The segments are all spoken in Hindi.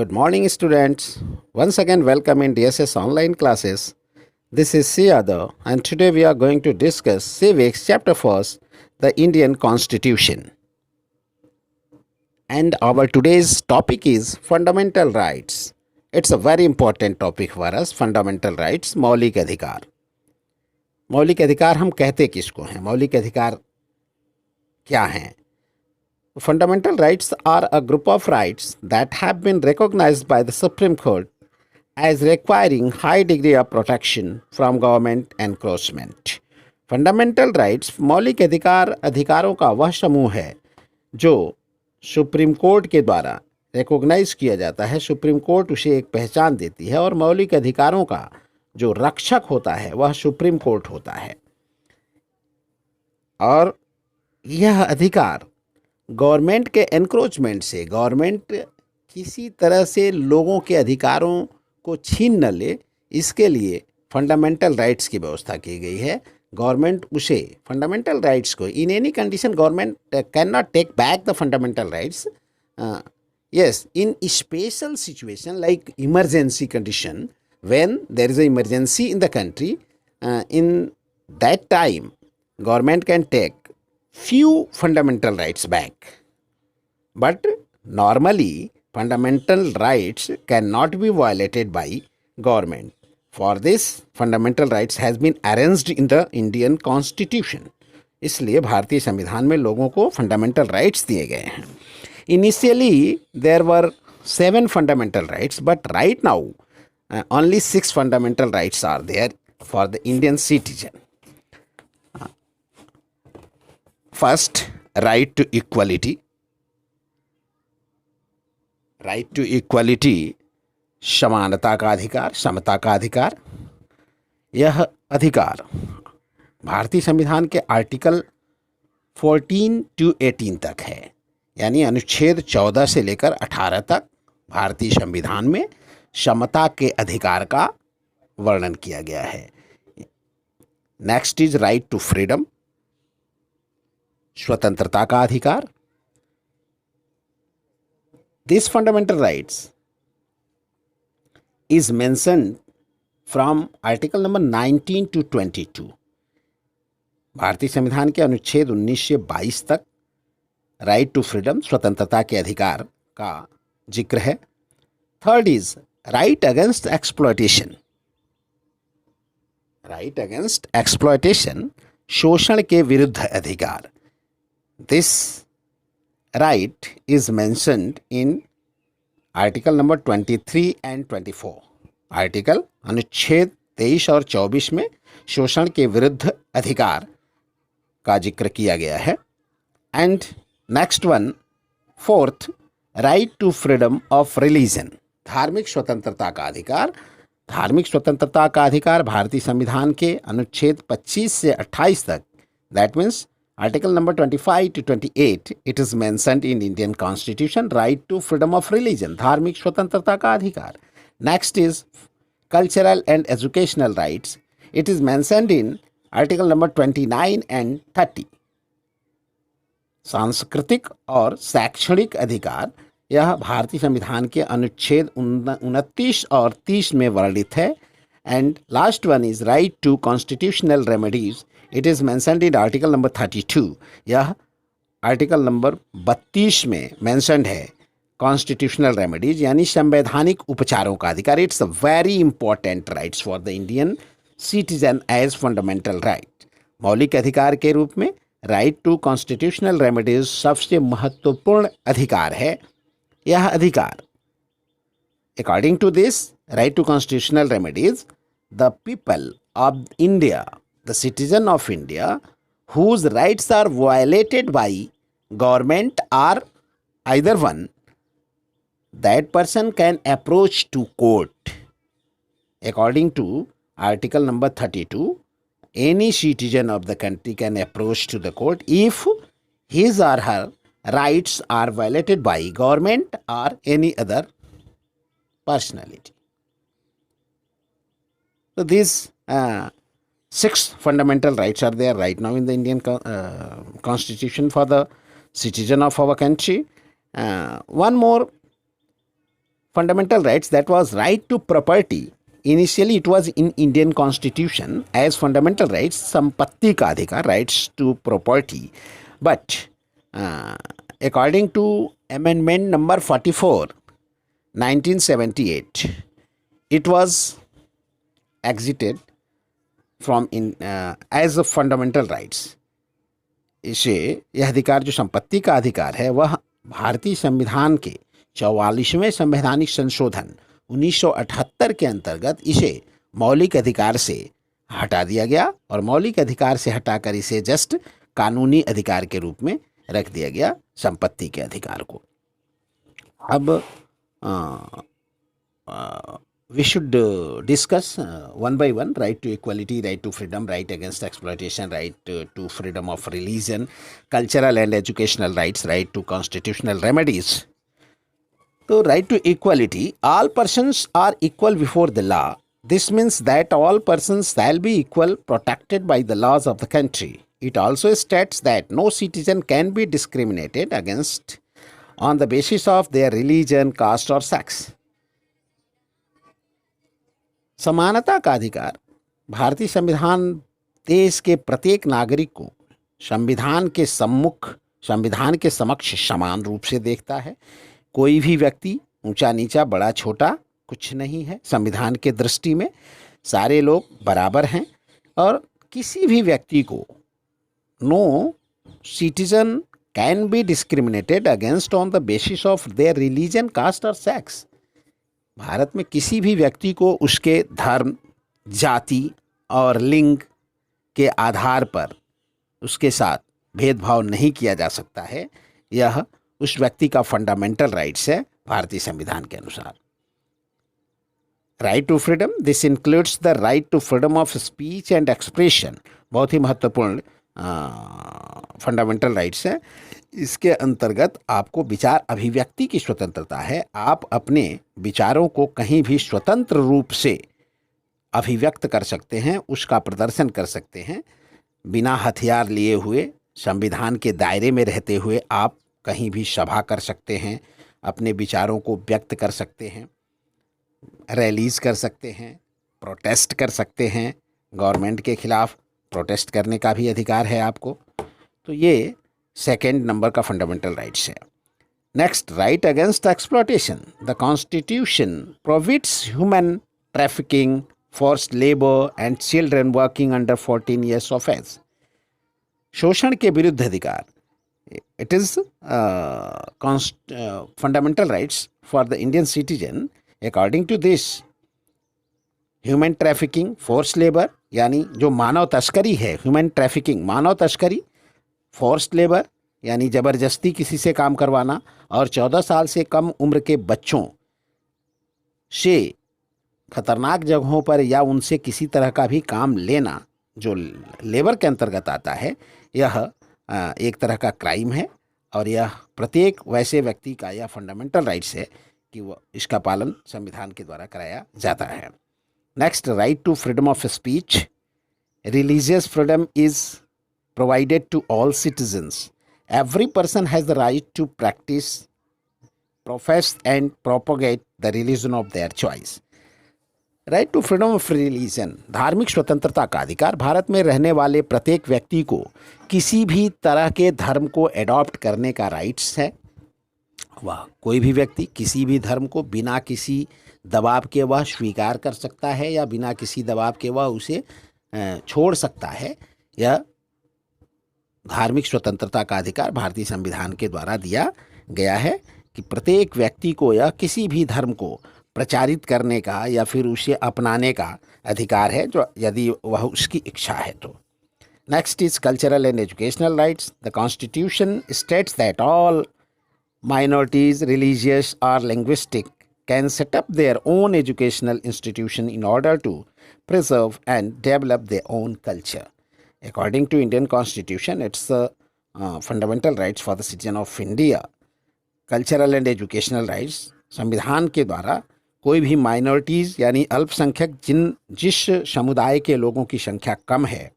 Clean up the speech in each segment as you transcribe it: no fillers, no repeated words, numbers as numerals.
Good morning, students. Once again, welcome in DSS online classes. This is Siyada, and today we are going to discuss Civics Chapter 1st, the Indian Constitution. And our today's topic is fundamental rights. It's a very important topic for us, fundamental rights, मौलिक अधिकार. मौलिक अधिकार हम कहते किसको हैं? मौलिक अधिकार क्या हैं? Fundamental rights are a group of rights that have been recognized by the Supreme Court as requiring high degree of protection from government encroachment. Fundamental rights मौलिक अधिकारों का वह समूह है जो सुप्रीम कोर्ट के द्वारा रिकॉग्नाइज किया जाता है. सुप्रीम कोर्ट उसे एक पहचान देती है और मौलिक अधिकारों का जो रक्षक होता है वह सुप्रीम कोर्ट होता है. और यह अधिकार गवर्नमेंट के एनक्रोचमेंट से, गवर्नमेंट किसी तरह से लोगों के अधिकारों को छीन न ले, इसके लिए फंडामेंटल राइट्स की व्यवस्था की गई है. गवर्नमेंट उसे फंडामेंटल राइट्स को in any condition government can not take back the fundamental rights. Yes, in special situation like emergency condition, when there is a emergency in the country, in that time government can take few fundamental rights back. But normally fundamental rights cannot be violated by government. For this, fundamental rights has been arranged in the Indian Constitution. इसलिए भारतीय संविधान में लोगों को फंडामेंटल राइट्स दिए गए हैं. Initially there were 7 fundamental rights, but right now only 6 fundamental rights are there for the Indian citizen. First, right to equality. Right to equality, समानता का अधिकार, समता का अधिकार. यह अधिकार भारतीय संविधान के आर्टिकल 14 to 18 तक है, यानी अनुच्छेद 14 से लेकर 18 तक भारतीय संविधान में समता के अधिकार का वर्णन किया गया है. Next is right to freedom, स्वतंत्रता का अधिकार. This fundamental rights is mentioned from article number 19 to 22. भारतीय संविधान के अनुच्छेद 19 से 22 तक राइट टू फ्रीडम, स्वतंत्रता के अधिकार का जिक्र है. Third is right against exploitation. Right against exploitation, शोषण के विरुद्ध अधिकार. This right is mentioned in article number 23 and 24. Article अनुच्छेद 23 और 24 में शोषण के विरुद्ध अधिकार का जिक्र किया गया है. And next one, fourth, right to freedom of religion, धार्मिक स्वतंत्रता का अधिकार. धार्मिक स्वतंत्रता का अधिकार भारतीय संविधान के अनुच्छेद 25 से 28 तक, that means Article number 25 to 28, it is mentioned in Indian Constitution, right to freedom of religion, धार्मिक स्वतंत्रता का अधिकार. Next is cultural and educational rights. It is mentioned in Article number 29 and 30. सांस्कृतिक और शैक्षणिक अधिकार, यह भारतीय संविधान के अनुच्छेद 29 और 30 में वर्णित है. And last one is right to constitutional remedies. It is mentioned in article number 32. यह आर्टिकल नंबर 32 में mentioned है constitutional remedies, यानी संवैधानिक उपचारों का अधिकार. It's a very important rights for the Indian citizen as fundamental right. मौलिक अधिकार के रूप में right to constitutional remedies सबसे महत्वपूर्ण अधिकार है. यह अधिकार, according to this right to constitutional remedies, the people of India, the citizen of India whose rights are violated by government are either one, that person can approach to court. According to article number 32, any citizen of the country can approach to the court if his or her rights are violated by government or any other personality. So these 6 fundamental rights are there right now in the Indian Constitution for the citizen of our country. One more fundamental rights, that was right to property. Initially it was in Indian constitution as fundamental rights, संपत्ति का अधिकार, rights to property. But according to amendment number 44 1978, it was exited from in as a fundamental rights. इसे यह अधिकार जो संपत्ति का अधिकार है वह भारतीय संविधान के 44वें संवैधानिक संशोधन 1978 के अंतर्गत इसे मौलिक अधिकार से हटा दिया गया और मौलिक अधिकार से हटाकर इसे जस्ट कानूनी अधिकार के रूप में रख दिया गया, संपत्ति के अधिकार को. अब we should discuss one by one. Right to equality, right to freedom, right against exploitation, right to freedom of religion, cultural and educational rights, right to constitutional remedies. So, right to equality, all persons are equal before the law. This means that all persons shall be equal, protected by the laws of the country. It also states that no citizen can be discriminated against on the basis of their religion, caste or sex. समानता का अधिकार भारतीय संविधान देश के प्रत्येक नागरिक को संविधान के समक्ष समान रूप से देखता है. कोई भी व्यक्ति ऊंचा नीचा, बड़ा छोटा कुछ नहीं है. संविधान के दृष्टि में सारे लोग बराबर हैं और किसी भी व्यक्ति को no citizen can be discriminated against on the basis of their religion, caste और सेक्स. भारत में किसी भी व्यक्ति को उसके धर्म, जाति और लिंग के आधार पर उसके साथ भेदभाव नहीं किया जा सकता है. यह उस व्यक्ति का फंडामेंटल राइट्स है भारतीय संविधान के अनुसार. Right to freedom, this includes the right to freedom of speech and expression. बहुत ही महत्वपूर्ण फंडामेंटल राइट्स है. इसके अंतर्गत आपको विचार अभिव्यक्ति की स्वतंत्रता है. आप अपने विचारों को कहीं भी स्वतंत्र रूप से अभिव्यक्त कर सकते हैं, उसका प्रदर्शन कर सकते हैं, बिना हथियार लिए हुए, संविधान के दायरे में रहते हुए आप कहीं भी सभा कर सकते हैं, अपने विचारों को व्यक्त कर सकते हैं, रैलीज कर सकते हैं, प्रोटेस्ट कर सकते हैं. गवर्नमेंट के खिलाफ प्रोटेस्ट करने का भी अधिकार है आपको. तो ये सेकेंड नंबर का फंडामेंटल राइट्स है. Next, right against exploitation. The constitution prohibits human trafficking, forced labour and children working under 14 years of age. शोषण के विरुद्ध अधिकार. It is fundamental rights for the Indian citizen. According to this, human trafficking, forced labour यानी जो मानव तस्करी है, ह्यूमन ट्रैफिकिंग मानव तस्करी, फोर्स्ड लेबर यानी ज़बरदस्ती किसी से काम करवाना, और 14 साल से कम उम्र के बच्चों से खतरनाक जगहों पर या उनसे किसी तरह का भी काम लेना जो लेबर के अंतर्गत आता है, यह एक तरह का क्राइम है और यह प्रत्येक वैसे व्यक्ति का यह फंडामेंटल राइट्स है कि वह इसका पालन संविधान के द्वारा कराया जाता है. Next, right to freedom of speech. Religious freedom is provided to all citizens. Every person has the right to practice, profess and propagate the religion of their choice. Right to freedom of religion, धार्मिक स्वतंत्रता का अधिकार. भारत में रहने वाले प्रत्येक व्यक्ति को किसी भी तरह के धर्म को एडॉप्ट करने का राइट्स है. वह कोई भी व्यक्ति किसी भी धर्म को बिना किसी दबाव के वह स्वीकार कर सकता है या बिना किसी दबाव के वह उसे छोड़ सकता है. यह धार्मिक स्वतंत्रता का अधिकार भारतीय संविधान के द्वारा दिया गया है कि प्रत्येक व्यक्ति को यह किसी भी धर्म को प्रचारित करने का या फिर उसे अपनाने का अधिकार है, जो यदि वह उसकी इच्छा है तो. Next is cultural and educational rights. The constitution states that all minorities, religious or linguistic, can set up their own educational institution in order to preserve and develop their own culture. According to Indian Constitution, it's the fundamental rights for the citizen of India. Cultural and educational rights, संविधान के द्वारा कोई भी माइनॉरिटीज़ यानी अल्पसंख्यक जिस समुदाय के लोगों की संख्या कम है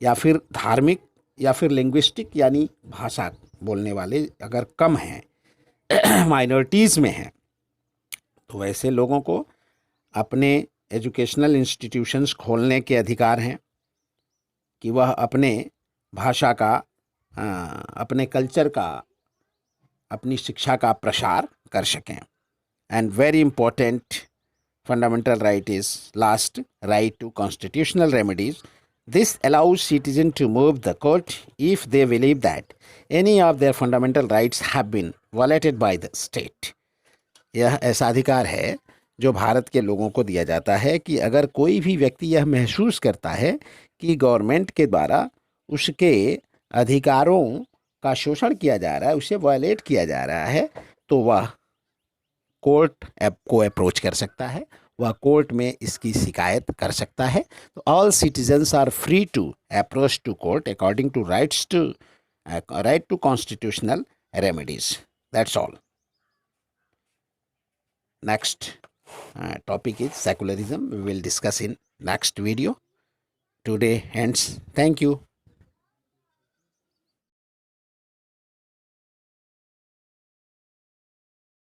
या फिर धार्मिक या फिर लिंग्विस्टिक यानी भाषा बोलने वाले अगर कम हैं माइनॉरिटीज़ में हैं, तो वैसे लोगों को अपने एजुकेशनल इंस्टीट्यूशंस खोलने के अधिकार हैं कि वह अपने भाषा का, अपने कल्चर का, अपनी शिक्षा का प्रसार कर सकें. And very important fundamental right is last, right to constitutional remedies. This allows citizens to move the court if they believe that any of their fundamental rights have been violated by the state. यह ऐसा अधिकार है जो भारत के लोगों को दिया जाता है कि अगर कोई भी व्यक्ति यह महसूस करता है कि गवर्नमेंट के द्वारा उसके अधिकारों का शोषण किया जा रहा है, उसे वायलेट किया जा रहा है, तो वह कोर्ट को अप्रोच कर सकता है, वह कोर्ट में इसकी शिकायत कर सकता है. तो all citizens are free to approach to court according to right to constitutional remedies. That's all. Next topic is secularism. We will discuss in next video. Today ends. Thank you.